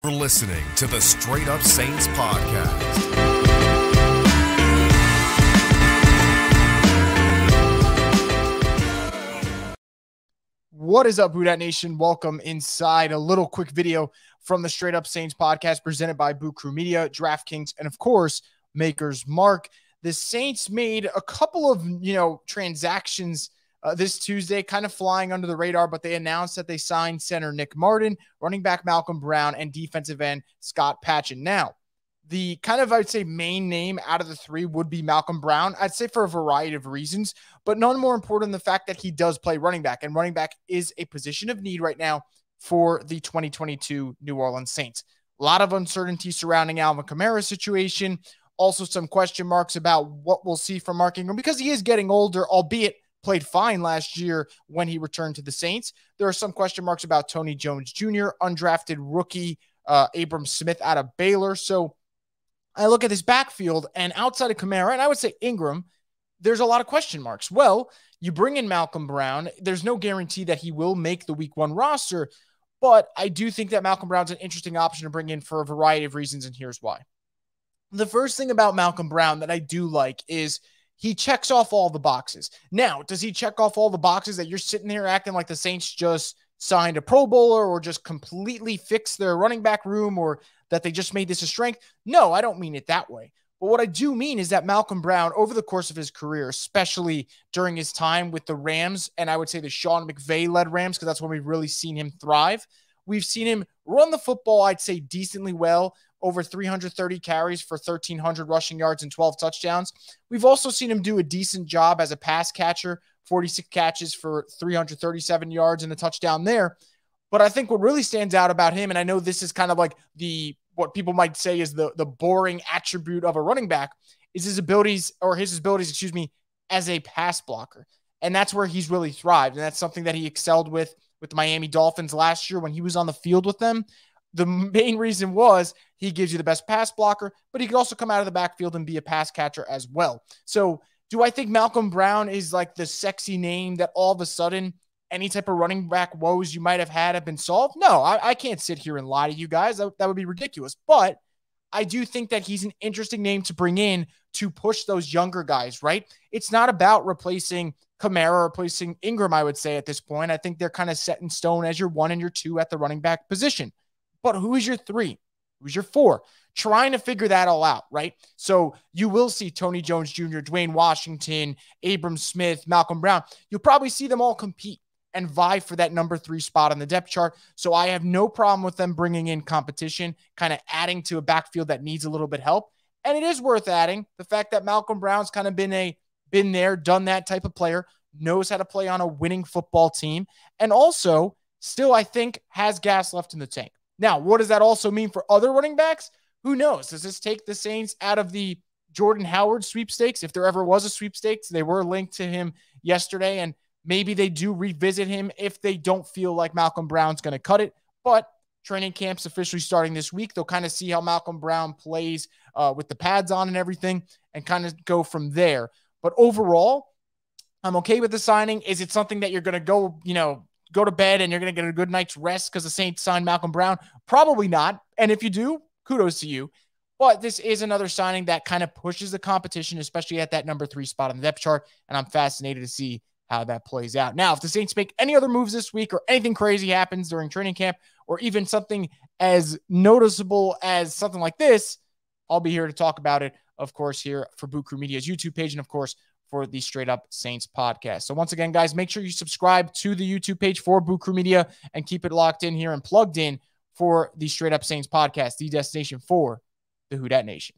For listening to the Straight Up Saints podcast. What is up, Who Dat Nation? Welcome inside a little quick video from the Straight Up Saints podcast presented by Boo Crew Media, DraftKings, and of course, Maker's Mark. The Saints made a couple of, transactions this Tuesday, kind of flying under the radar, but they announced that they signed center Nick Martin, running back Malcolm Brown, and defensive end Scott Patchan. Now, the kind of, I would say, main name out of the three would be Malcolm Brown. I'd say for a variety of reasons, but none more important than the fact that he does play running back, and running back is a position of need right now for the 2022 New Orleans Saints. A lot of uncertainty surrounding Alvin Kamara's situation. Also some question marks about what we'll see from Mark Ingram because he is getting older, albeit played fine last year when he returned to the Saints. There are some question marks about Tony Jones Jr., undrafted rookie Abram Smith out of Baylor. So I look at this backfield, and outside of Kamara, and I would say Ingram, there's a lot of question marks. Well, you bring in Malcolm Brown. There's no guarantee that he will make the week one roster, but I do think that Malcolm Brown's an interesting option to bring in for a variety of reasons, and here's why. The first thing about Malcolm Brown that I do like is he checks off all the boxes. Now, does he check off all the boxes that you're sitting here acting like the Saints just signed a Pro Bowler or just completely fixed their running back room or that they just made this a strength? No, I don't mean it that way. But what I do mean is that Malcolm Brown, over the course of his career, especially during his time with the Rams, and I would say the Sean McVay-led Rams, because that's when we've really seen him thrive, we've seen him run the football, I'd say, decently well, over 330 carries for 1,300 rushing yards and 12 touchdowns. We've also seen him do a decent job as a pass catcher, 46 catches for 337 yards and a touchdown there. But I think what really stands out about him, and I know this is kind of like what people might say is the boring attribute of a running back, is his abilities, as a pass blocker. And that's where he's really thrived. And that's something that he excelled with the Miami Dolphins last year when he was on the field with them. The main reason was he gives you the best pass blocker, but he could also come out of the backfield and be a pass catcher as well. So do I think Malcolm Brown is like the sexy name that all of a sudden any type of running back woes you might have had have been solved? No, I can't sit here and lie to you guys. That would be ridiculous. But I do think that he's an interesting name to bring in to push those younger guys, right? It's not about replacing Kamara, replacing Ingram, I would say at this point. I think they're kind of set in stone as your 1 and your 2 at the running back position. But who is your 3? Who's your 4? Trying to figure that all out, right? So you will see Tony Jones Jr., Dwayne Washington, Abram Smith, Malcolm Brown. You'll probably see them all compete and vie for that number 3 spot on the depth chart. So I have no problem with them bringing in competition, kind of adding to a backfield that needs a little bit of help. And it is worth adding the fact that Malcolm Brown's kind of been there, done that type of player, knows how to play on a winning football team, and also still, I think, has gas left in the tank. Now, what does that also mean for other running backs? Who knows? Does this take the Saints out of the Jordan Howard sweepstakes? If there ever was a sweepstakes, they were linked to him yesterday, and maybe they do revisit him if they don't feel like Malcolm Brown's going to cut it. But training camp's officially starting this week. They'll kind of see how Malcolm Brown plays with the pads on and everything and kind of go from there. But overall, I'm okay with the signing. Is it something that you're going to go to bed and you're going to get a good night's rest because the Saints signed Malcolm Brown? Probably not. And if you do, kudos to you. But this is another signing that kind of pushes the competition, especially at that number 3 spot on the depth chart. And I'm fascinated to see how that plays out. Now, if the Saints make any other moves this week or anything crazy happens during training camp or even something as noticeable as something like this, I'll be here to talk about it, of course, here for Boo Crew Media's YouTube page and, of course, for the Straight Up Saints podcast. So once again, guys, make sure you subscribe to the YouTube page for Boo Crew Media and keep it locked in here and plugged in for the Straight Up Saints podcast, the destination for the Who Dat Nation.